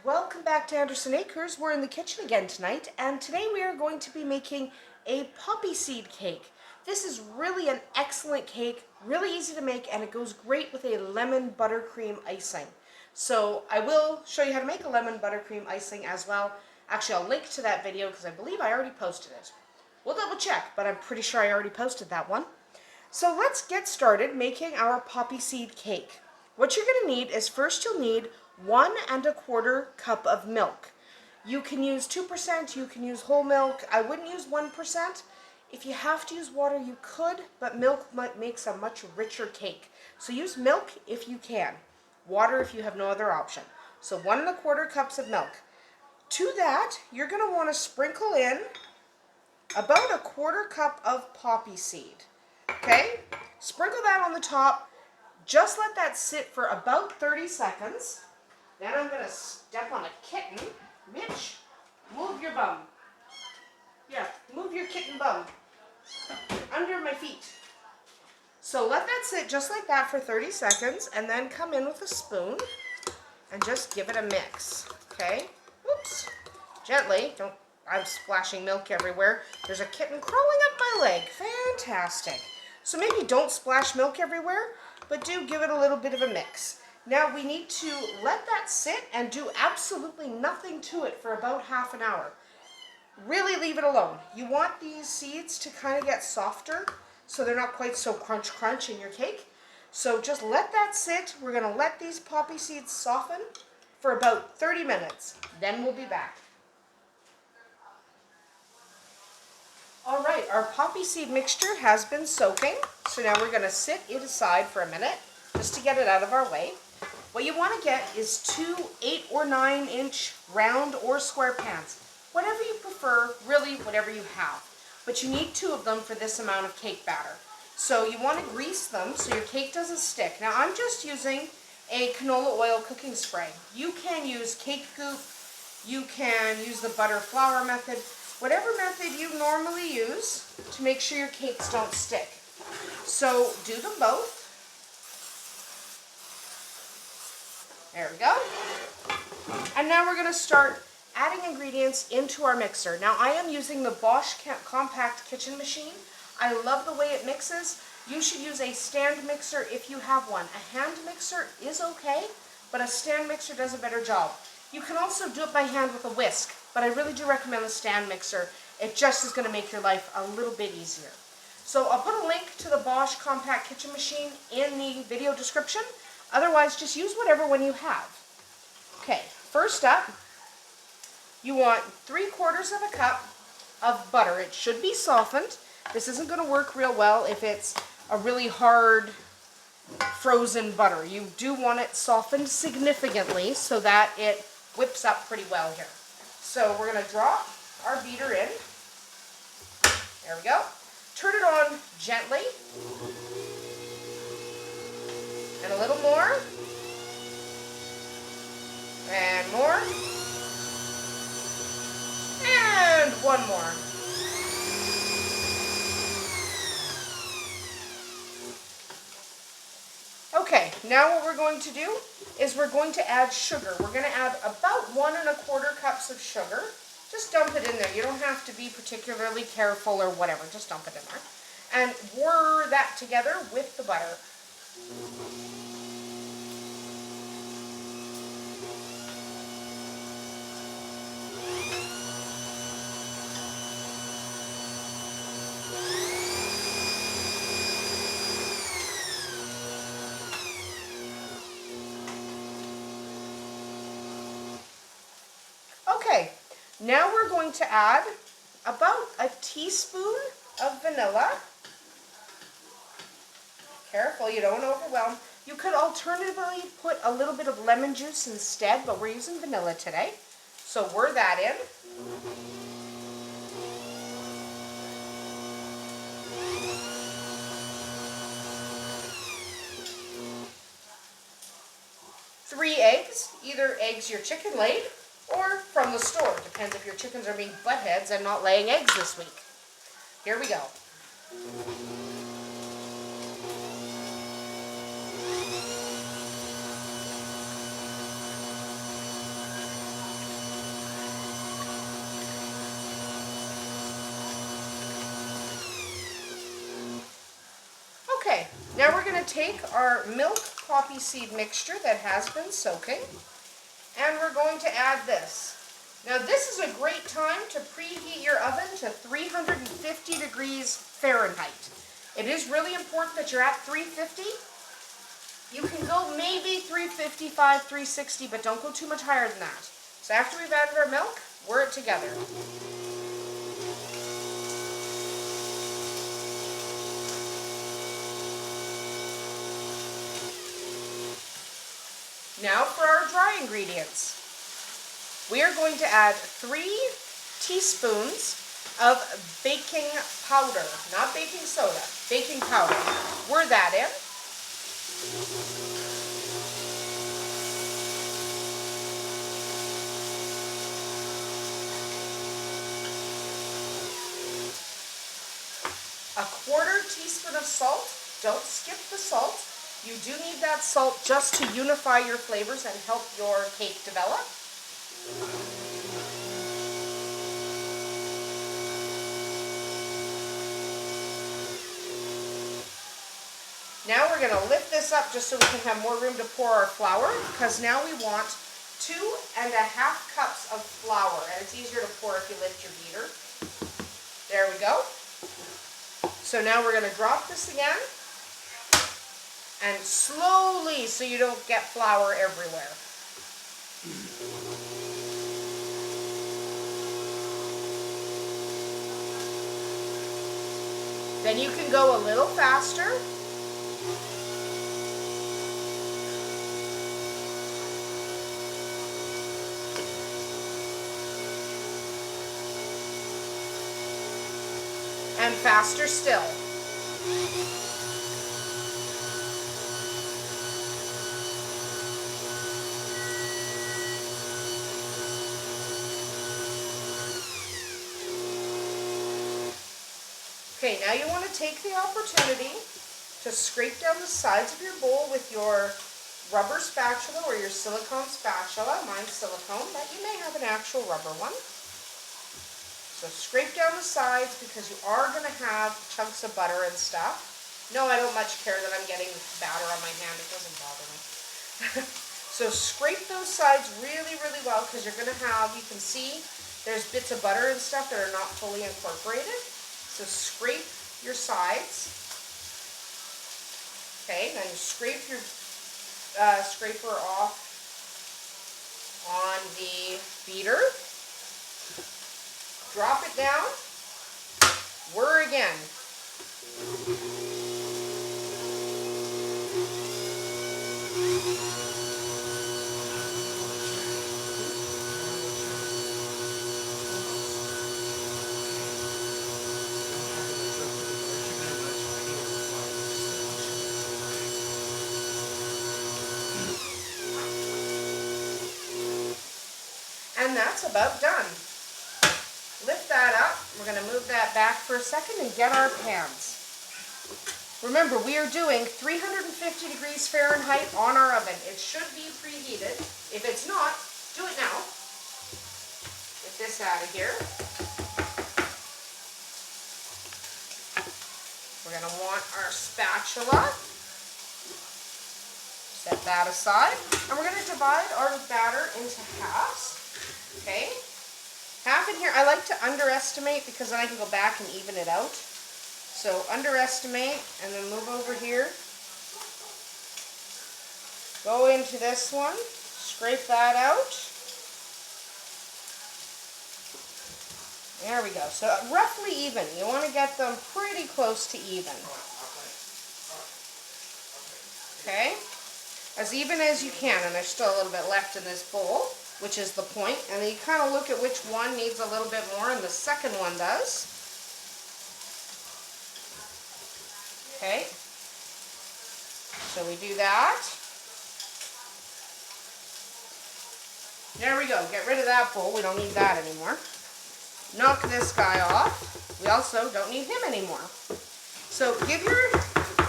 Welcome back to Andersen Acres. We're in the kitchen again tonight, and today we are going to be making a poppy seed cake. This is really an excellent cake, really easy to make, and it goes great with a lemon buttercream icing. So I will show you how to make a lemon buttercream icing as well. Actually, I'll link to that video because I believe I already posted it. We'll double check, but I'm pretty sure I already posted that one. So let's get started making our poppy seed cake. What you're going to need is first you'll need 1¼ cup of milk. You can use 2%, you can use whole milk. I wouldn't use 1%. If you have to use water, you could, but milk makes a much richer cake. So use milk if you can. Water if you have no other option. So 1¼ cups of milk. To that, you're going to want to sprinkle in about 1/4 cup of poppy seed. Okay? Sprinkle that on the top. Just let that sit for about 30 seconds. Then I'm going to step on a kitten. Mitch, move your bum. Yeah, move your kitten bum. Under my feet. So let that sit just like that for 30 seconds and then come in with a spoon and just give it a mix. Okay? Oops. Gently. I'm splashing milk everywhere. There's a kitten crawling up my leg. Fantastic. So maybe don't splash milk everywhere, but do give it a little bit of a mix. Now we need to let that sit and do absolutely nothing to it for about ½ an hour. Really leave it alone. You want these seeds to kind of get softer so they're not quite so crunch in your cake. So just let that sit. We're going to let these poppy seeds soften for about 30 minutes. Then we'll be back. All right, our poppy seed mixture has been soaking. So now we're going to sit it aside for a minute just to get it out of our way. What you want to get is 2 8 or 9 inch round or square pans. Whatever you prefer, really whatever you have. But you need 2 of them for this amount of cake batter. So you want to grease them so your cake doesn't stick. Now I'm just using a canola oil cooking spray. You can use cake goop, you can use the butter flour method, whatever method you normally use to make sure your cakes don't stick. So do them both. There we go. And now we're going to start adding ingredients into our mixer. Now I am using the Bosch Compact Kitchen Machine. I love the way it mixes. You should use a stand mixer if you have one. A hand mixer is okay, but a stand mixer does a better job. You can also do it by hand with a whisk, but I really do recommend the stand mixer. It just is going to make your life a little bit easier. So I'll put a link to the Bosch Compact Kitchen Machine in the video description. Otherwise, just use whatever one you have. Okay, first up, you want 3/4 cup of butter. It should be softened. This isn't going to work real well if it's a really hard frozen butter. You do want it softened significantly so that it whips up pretty well here. So we're going to drop our beater in. There we go. Turn it on gently. And a little more. And more. And one more. Okay, now what we're going to do is we're going to add sugar. We're going to add about 1¼ cups of sugar. Just dump it in there. You don't have to be particularly careful or whatever. Just dump it in there. And whir that together with the butter. Okay, now we're going to add about a teaspoon of vanilla. Careful, you don't overwhelm. You could alternatively put a little bit of lemon juice instead, but we're using vanilla today. So whir that in. Three eggs, either eggs your chicken laid or from the store. Depends if your chickens are being buttheads and not laying eggs this week. Here we go. to take our milk poppy seed mixture that has been soaking, and we're going to add this. Now this is a great time to preheat your oven to 350 degrees Fahrenheit. It is really important that you're at 350. You can go maybe 355, 360, but don't go too much higher than that. So after we've added our milk, whir it together. Now for our dry ingredients. We are going to add 3 teaspoons of baking powder, not baking soda, baking powder. Whir that in. A 1/4 teaspoon of salt. Don't skip the salt. You do need that salt just to unify your flavors and help your cake develop. Now we're going to lift this up just so we can have more room to pour our flour, because now we want 2.5 cups of flour, and it's easier to pour if you lift your beater. There we go. So now we're going to drop this again, and slowly, so you don't get flour everywhere. Then you can go a little faster. And faster still. Okay, now you want to take the opportunity to scrape down the sides of your bowl with your rubber spatula or your silicone spatula. Mine's silicone, but you may have an actual rubber one. So scrape down the sides because you are going to have chunks of butter and stuff. No, I don't much care that I'm getting batter on my hand. It doesn't bother me. So scrape those sides really, really well because you're going to have, you can see there's bits of butter and stuff that are not fully incorporated. So scrape your sides. Okay, now you scrape your scraper off on the beater. Drop it down. Whir again. And that's about done. Lift that up. We're going to move that back for a second and get our pans. Remember, we are doing 350 degrees Fahrenheit on our oven. It should be preheated. If it's not, do it now. Get this out of here. We're going to want our spatula. Set that aside. And we're going to divide our batter into halves. Okay? Half in here. I like to underestimate because then I can go back and even it out. So underestimate and then move over here. Go into this one. Scrape that out. There we go. So roughly even. You want to get them pretty close to even. Okay? As even as you can, and there's still a little bit left in this bowl, which is the point. And then you kind of look at which one needs a little bit more, and the second one does. Okay. So we do that. There we go. Get rid of that bowl. We don't need that anymore. Knock this guy off. We also don't need him anymore. So give your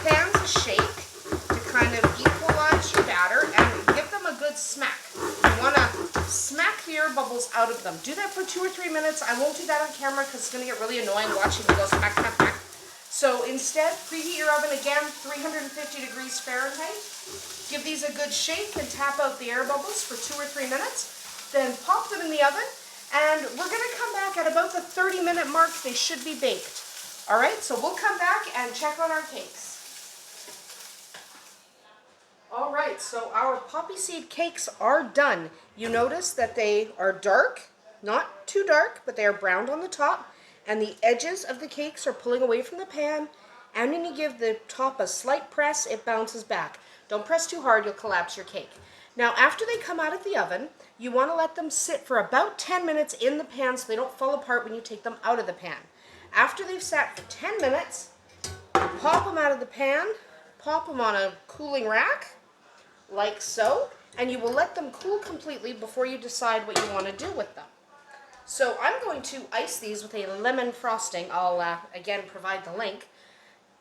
pans a shake to kind of equalize your batter and give them a good smack. You want to smack the air bubbles out of them. Do that for 2 or 3 minutes. I won't do that on camera because it's going to get really annoying watching you go smack, smack, smack. So instead, preheat your oven again, 350 degrees Fahrenheit. Give these a good shake and tap out the air bubbles for 2 or 3 minutes. Then pop them in the oven, and we're going to come back at about the 30-minute mark. They should be baked. All right, so we'll come back and check on our cakes. All right, so our poppy seed cakes are done. You notice that they are dark, not too dark, but they are browned on the top, and the edges of the cakes are pulling away from the pan, and when you give the top a slight press, it bounces back. Don't press too hard, you'll collapse your cake. Now, after they come out of the oven, you want to let them sit for about 10 minutes in the pan so they don't fall apart when you take them out of the pan. After they've sat for 10 minutes, pop them out of the pan, pop them on a cooling rack, like so, and you will let them cool completely before you decide what you want to do with them. So I'm going to ice these with a lemon frosting. I'll again provide the link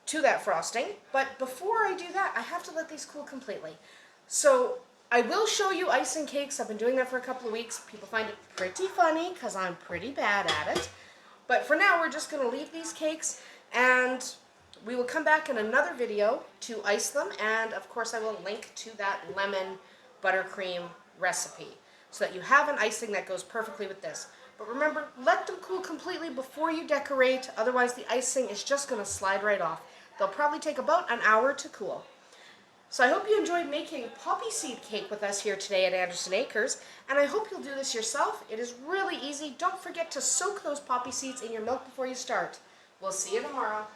to that frosting, but before I do that, I have to let these cool completely. So I will show you icing cakes. I've been doing that for a couple of weeks. People find it pretty funny because I'm pretty bad at it. But for now, we're just going to leave these cakes, and we will come back in another video to ice them, and of course I will link to that lemon buttercream recipe so that you have an icing that goes perfectly with this. But remember, let them cool completely before you decorate, otherwise the icing is just going to slide right off. They'll probably take about an hour to cool. So I hope you enjoyed making poppy seed cake with us here today at Andersen Acres, and I hope you'll do this yourself. It is really easy. Don't forget to soak those poppy seeds in your milk before you start. We'll see you tomorrow.